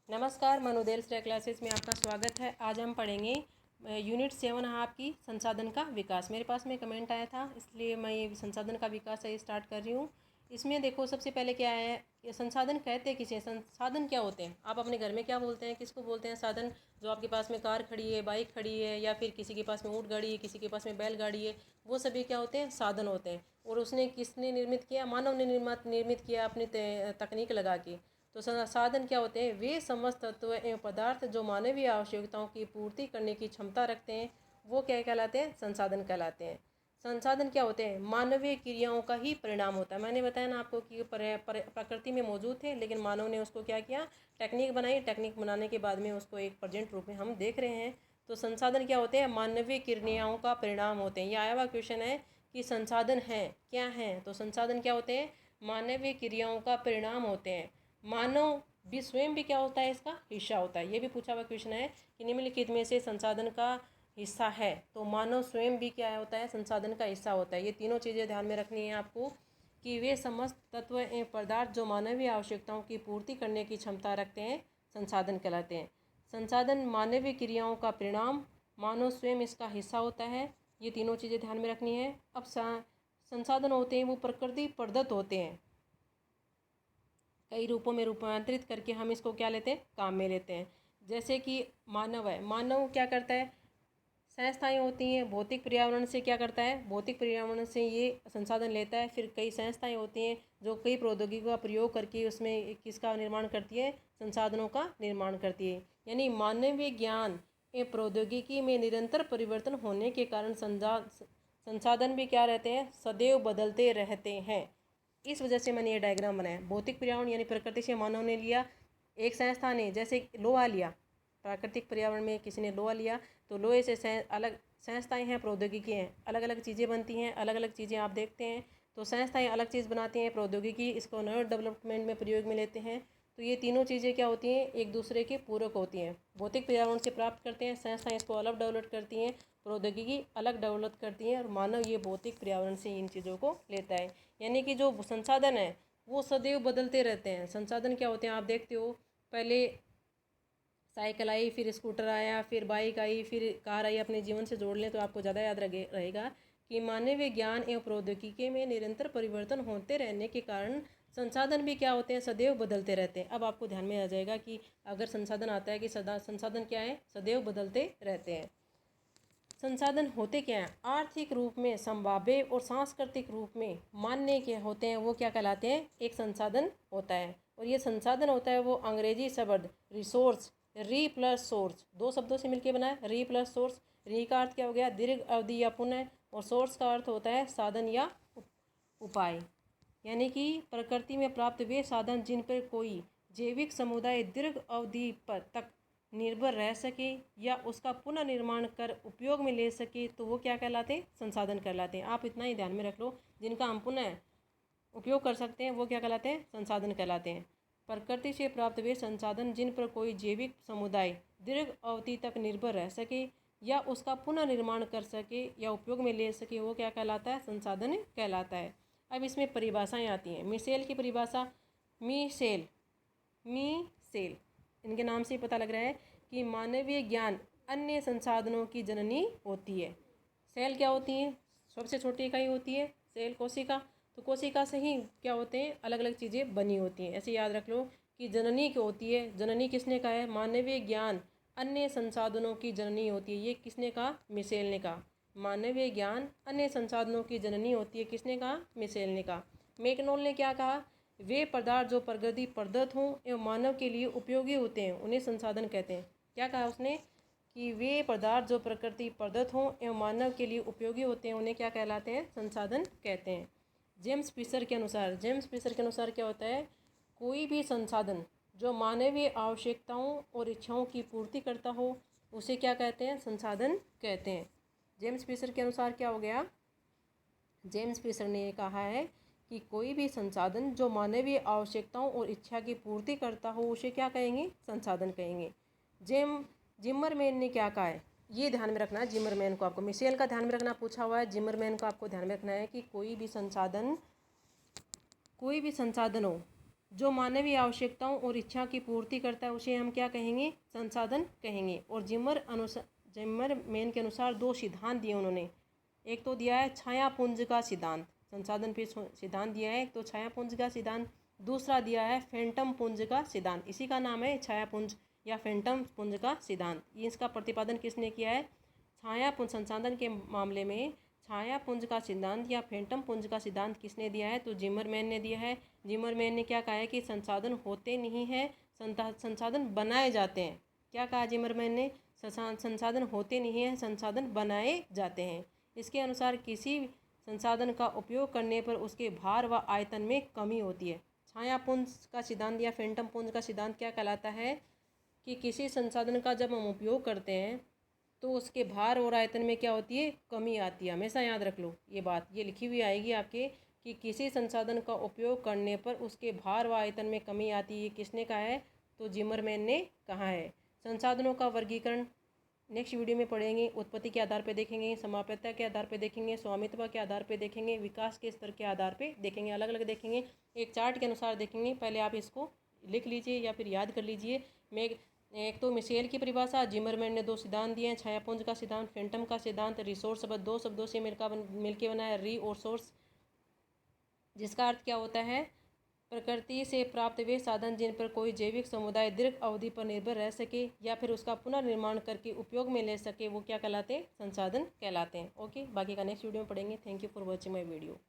नमस्कार, मनुदेल श्रेय क्लासेस में आपका स्वागत है। आज हम पढ़ेंगे यूनिट 7 आपकी संसाधन का विकास। मेरे पास में कमेंट आया था, इसलिए मैं ये संसाधन का विकास है स्टार्ट कर रही हूँ। इसमें देखो सबसे पहले क्या है, ये संसाधन कहते किसे, संसाधन क्या होते हैं। आप अपने घर में क्या बोलते हैं, किसको बोलते हैं साधन? जो आपके पास में कार खड़ी है, बाइक खड़ी है, या फिर किसी के पास में ऊँट गाड़ी है, किसी के पास में बैलगाड़ी है, वो सभी क्या होते हैं, साधन होते हैं। और उसने किसने निर्मित किया? मानव ने निर्मित किया अपनी तकनीक लगा के। तो साधन क्या होते हैं? वे समस्त तत्व एवं पदार्थ जो मानवीय आवश्यकताओं की पूर्ति करने की क्षमता रखते हैं, वो क्या कहलाते हैं? संसाधन कहलाते हैं। संसाधन क्या होते हैं? मानवीय क्रियाओं का ही परिणाम होता है। मैंने बताया ना आपको कि प्रकृति में मौजूद थे, लेकिन मानव ने उसको क्या किया? टेक्निक बनाई। टेक्निक बनाने के बाद में उसको एक प्रेजेंट रूप में हम देख रहे हैं। तो संसाधन क्या होते हैं? मानवीय क्रियाओं का परिणाम होते हैं। ये आया हुआ क्वेश्चन है कि संसाधन है क्या है। तो संसाधन क्या होते हैं? मानवीय क्रियाओं का परिणाम होते हैं। मानव भी स्वयं भी क्या होता है? इसका हिस्सा होता है। ये भी पूछा हुआ क्वेश्चन है कि निम्नलिखित में से संसाधन का हिस्सा है, तो मानव स्वयं भी क्या होता है? संसाधन का हिस्सा होता है। ये तीनों चीज़ें ध्यान में रखनी है आपको कि वे समस्त तत्व एवं पदार्थ जो मानवीय आवश्यकताओं की पूर्ति करने की क्षमता रखते हैं, संसाधन कहलाते हैं। संसाधन मानवीय क्रियाओं का परिणाम, मानव स्वयं इसका हिस्सा होता है। ये तीनों चीज़ें ध्यान में रखनी है। अब संसाधन होते हैं वो प्रकृति प्रदत्त होते हैं, कई रूपों में रूपांतरित करके हम इसको क्या लेते हैं? काम में लेते हैं। जैसे कि मानव है, मानव क्या करता है? संस्थाएं होती हैं, भौतिक पर्यावरण से क्या करता है? भौतिक पर्यावरण से ये संसाधन लेता है। फिर कई संस्थाएं होती हैं जो कई प्रौद्योगिकी का प्रयोग करके उसमें किसका निर्माण करती है? संसाधनों का निर्माण करती है। यानी मानवीय ज्ञान एवं प्रौद्योगिकी में निरंतर परिवर्तन होने के कारण संसाधन भी क्या रहते हैं? सदैव बदलते रहते हैं। इस वजह से मैंने ये डायग्राम बनाया। भौतिक पर्यावरण यानी प्रकृति से मानव ने लिया। एक संस्था ने जैसे लोहा लिया, प्राकृतिक पर्यावरण में किसी ने लोहा लिया, तो लोहे से अलग संस्थाएं हैं, प्रौद्योगिकी हैं, अलग अलग चीज़ें बनती हैं, अलग अलग चीज़ें आप देखते हैं। तो संस्थाएं अलग चीज़ बनाती हैं, प्रौद्योगिकी इसको नए डेवलपमेंट में प्रयोग में लेते हैं। तो ये तीनों चीज़ें क्या होती हैं? एक दूसरे के पूरक होती हैं। भौतिक पर्यावरण से प्राप्त करते हैं, संस्थाएं इसको अलग डेवलप करती हैं, प्रौद्योगिकी अलग डेवलप करती है, और मानव ये भौतिक पर्यावरण से इन चीज़ों को लेता है। यानी कि जो संसाधन है वो सदैव बदलते रहते हैं। संसाधन क्या होते हैं? आप देखते हो, पहले साइकिल आई, फिर स्कूटर आया, फिर बाइक आई, फिर कार आई। अपने जीवन से जोड़ लें तो आपको ज़्यादा याद रहेगा कि मानवीय ज्ञान एवं प्रौद्योगिकी में निरंतर परिवर्तन होते रहने के कारण संसाधन भी क्या होते हैं? सदैव बदलते रहते हैं। अब आपको ध्यान में आ जाएगा कि अगर संसाधन आता है कि संसाधन क्या है? सदैव बदलते रहते हैं। संसाधन होते क्या हैं? आर्थिक रूप में संभाव्य और सांस्कृतिक रूप में मान्य के होते हैं, वो क्या कहलाते हैं? एक संसाधन होता है। और ये संसाधन होता है वो अंग्रेजी शब्द रिसोर्स, री प्लस सोर्स, दो शब्दों से मिलकर बना है। री प्लस सोर्स, री का अर्थ क्या हो गया? दीर्घ अवधि या पुनः, और सोर्स का अर्थ होता है साधन या उपाय। यानी कि प्रकृति में प्राप्त वे साधन जिन पर कोई जैविक समुदाय दीर्घ अवधि पर तक निर्भर रह सके या उसका पुनर्निर्माण कर उपयोग में ले सके, तो वो क्या कहलाते हैं? संसाधन कहलाते हैं। आप इतना ही ध्यान में रख लो, जिनका हम पुनः उपयोग कर सकते हैं वो क्या कहलाते हैं? संसाधन कहलाते हैं। प्रकृति से प्राप्त वे संसाधन जिन पर कोई जैविक समुदाय दीर्घ अवधि तक निर्भर रह सके या उसका पुनर्निर्माण कर सके या उपयोग में ले सके, वो क्या कहलाता है? संसाधन कहलाता है। अब इसमें परिभाषाएं आती हैं। मिशेल की परिभाषा, मिशेल इनके नाम से ही पता लग रहा है कि मानवीय ज्ञान अन्य संसाधनों की जननी होती है। सेल क्या होती है? सबसे छोटी इकाई होती है सेल, कोशिका। तो कोशिका से ही क्या होते हैं? अलग अलग चीज़ें बनी होती हैं। ऐसे याद रख लो कि जननी क्या होती है? जननी किसने कहा है? मानवीय ज्ञान अन्य संसाधनों की जननी होती है। ये किसने कहा? मिशेल ने कहा। मानवीय ज्ञान अन्य संसाधनों की जननी होती है, किसने कहा? मिशेल ने कहा। मैकनोल ने क्या कहा? वे पदार्थ जो प्रकृति प्रदत्त हों एवं मानव के लिए उपयोगी होते हैं, उन्हें संसाधन कहते हैं। क्या कहा उसने? कि वे पदार्थ जो प्रकृति प्रदत्त हों एवं मानव के लिए उपयोगी होते हैं, उन्हें क्या कहलाते हैं? संसाधन कहते हैं। जेम्स फिशर के अनुसार क्या होता है? कोई भी संसाधन जो मानवीय आवश्यकताओं और इच्छाओं की पूर्ति करता हो, उसे क्या कहते हैं? संसाधन कहते हैं। जेम्स फिशर के अनुसार क्या हो गया? जेम्स फिशर ने कहा है कि कोई भी संसाधन जो मानवीय आवश्यकताओं और इच्छा की पूर्ति करता हो, उसे क्या कहेंगे? संसाधन कहेंगे। जिमरमैन ने क्या कहा है? ये ध्यान में रखना है जिमरमैन को। आपको मिशेल का ध्यान में रखना पूछा हुआ है, जिमरमैन को आपको ध्यान में रखना है कि कोई भी संसाधन हो जो मानवीय आवश्यकताओं और इच्छा की पूर्ति करता है उसे हम क्या कहेंगे, संसाधन कहेंगे। और जिमरमैन के अनुसार दो सिद्धांत दिए उन्होंने। एक तो दिया है छायापुंज का सिद्धांत, संसाधन पे सिद्धांत दिया है एक तो छायापुंज का सिद्धांत, दूसरा दिया है फैंटम पुंज का सिद्धांत। इसी का नाम है छायापुंज या फैंटम पुंज का सिद्धांत। ये इसका प्रतिपादन किसने किया है? छायापुंज संसाधन के मामले में छायापुंज का सिद्धांत या फैंटम पुंज का सिद्धांत किसने दिया है? तो जिमरमैन ने दिया है। जिमरमैन ने क्या कहा है कि संसाधन होते नहीं हैं, संसाधन बनाए जाते हैं। क्या कहा जिमरमैन ने? संसाधन होते नहीं हैं, संसाधन बनाए जाते हैं। इसके अनुसार किसी संसाधन का उपयोग करने पर उसके भार व आयतन में कमी होती है। छायापुंज का सिद्धांत या फैंटम पुंज का सिद्धांत क्या कहलाता है कि किसी संसाधन का जब हम उपयोग करते हैं तो उसके भार और आयतन में क्या होती है? कमी आती है। हमेशा याद रख लो ये बात, ये लिखी हुई आएगी आपके कि किसी संसाधन का उपयोग करने पर उसके भार व आयतन में कमी आती है। ये किसने कहा है? तो जिमरमैन ने कहा है। संसाधनों का वर्गीकरण नेक्स्ट वीडियो में पढ़ेंगे। उत्पत्ति के आधार पर देखेंगे, समाप्यता के आधार पर देखेंगे, स्वामित्व के आधार पर देखेंगे, विकास के स्तर के आधार पर देखेंगे, अलग अलग देखेंगे, एक चार्ट के अनुसार देखेंगे। पहले आप इसको लिख लीजिए या फिर याद कर लीजिए। मैं एक तो मिशेल की परिभाषा, जिमरमैन ने दो सिद्धांत दिए हैं, छायापुंज का सिद्धांत, फैंटम का सिद्धांत। रिसोर्स शब्द दो शब्दों से मिलकर बना है, री और सोर्स, जिसका अर्थ क्या होता है? प्रकृति से प्राप्त वे साधन जिन पर कोई जैविक समुदाय दीर्घ अवधि पर निर्भर रह सके या फिर उसका पुनर्निर्माण करके उपयोग में ले सके, वो क्या कहलाते हैं? संसाधन कहलाते हैं। ओके, बाकी का नेक्स्ट वीडियो में पढ़ेंगे। Thank you for watching my video.